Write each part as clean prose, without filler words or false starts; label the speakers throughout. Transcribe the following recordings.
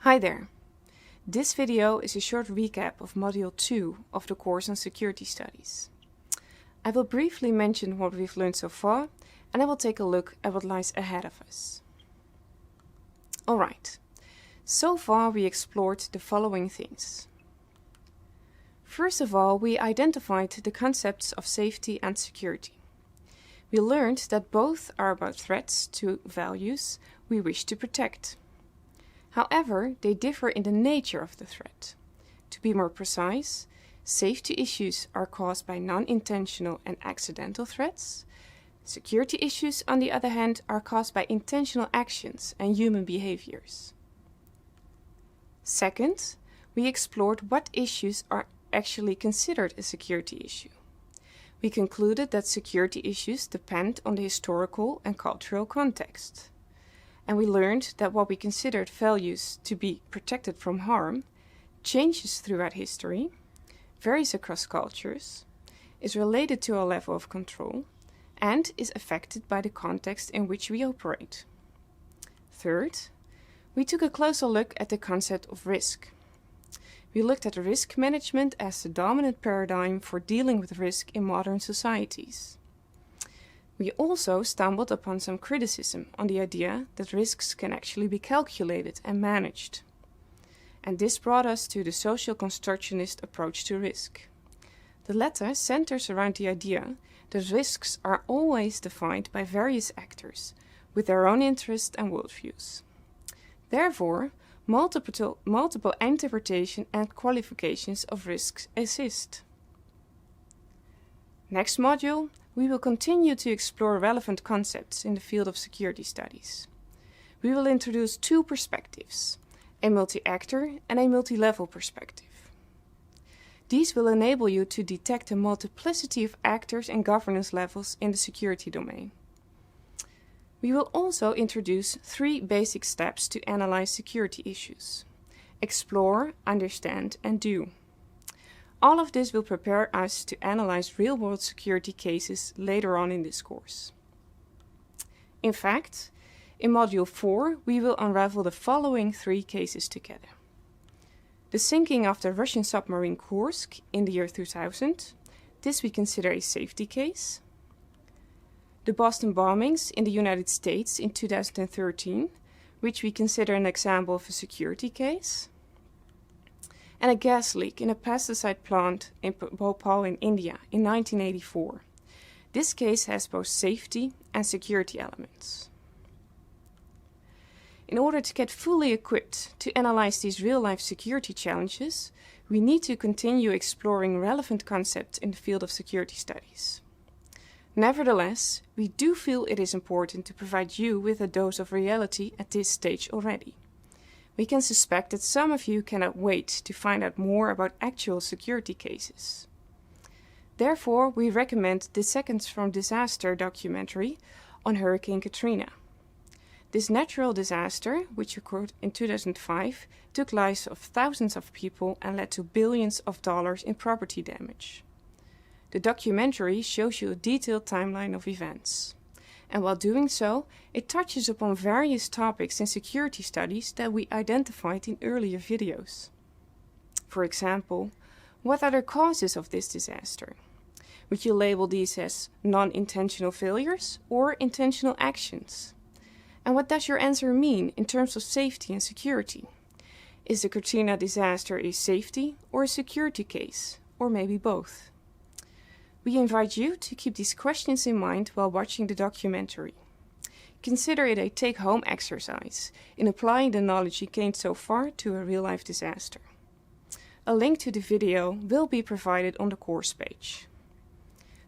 Speaker 1: Hi there! This video is a short recap of Module 2 of the course on Security Studies. I will briefly mention what we've learned so far, and I will take a look at what lies ahead of us. Alright, so far we explored the following things. First of all, we identified the concepts of safety and security. We learned that both are about threats to values we wish to protect. However, they differ in the nature of the threat. To be more precise, safety issues are caused by non-intentional and accidental threats. Security issues, on the other hand, are caused by intentional actions and human behaviors. Second, we explored what issues are actually considered a security issue. We concluded that security issues depend on the historical and cultural context. And we learned that what we considered values to be protected from harm changes throughout history, varies across cultures, is related to our level of control, and is affected by the context in which we operate. Third, we took a closer look at the concept of risk. We looked at risk management as the dominant paradigm for dealing with risk in modern societies. We also stumbled upon some criticism on the idea that risks can actually be calculated and managed. And this brought us to the social constructionist approach to risk. The latter centers around the idea that risks are always defined by various actors with their own interests and worldviews. Therefore, multiple interpretation and qualifications of risks exist. Next module, we will continue to explore relevant concepts in the field of security studies. We will introduce two perspectives, a multi-actor and a multi-level perspective. These will enable you to detect a multiplicity of actors and governance levels in the security domain. We will also introduce three basic steps to analyze security issues: explore, understand, and do. All of this will prepare us to analyze real-world security cases later on in this course. In fact, in Module 4 we will unravel the following three cases together. The sinking of the Russian submarine Kursk in the year 2000, this we consider a safety case. The Boston bombings in the United States in 2013, which we consider an example of a security case. And a gas leak in a pesticide plant in Bhopal in India in 1984. This case has both safety and security elements. In order to get fully equipped to analyze these real-life security challenges, we need to continue exploring relevant concepts in the field of security studies. Nevertheless, we do feel it is important to provide you with a dose of reality at this stage already. We can suspect that some of you cannot wait to find out more about actual security cases. Therefore, we recommend the Seconds from Disaster documentary on Hurricane Katrina. This natural disaster, which occurred in 2005, took lives of thousands of people and led to billions of dollars in property damage. The documentary shows you a detailed timeline of events. And while doing so, it touches upon various topics in security studies that we identified in earlier videos. For example, what are the causes of this disaster? Would you label these as non-intentional failures or intentional actions? And what does your answer mean in terms of safety and security? Is the Katrina disaster a safety or a security case, or maybe both? We invite you to keep these questions in mind while watching the documentary. Consider it a take-home exercise in applying the knowledge you gained so far to a real-life disaster. A link to the video will be provided on the course page.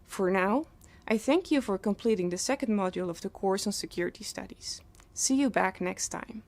Speaker 1: For now, I thank you for completing the second module of the course on security studies. See you back next time.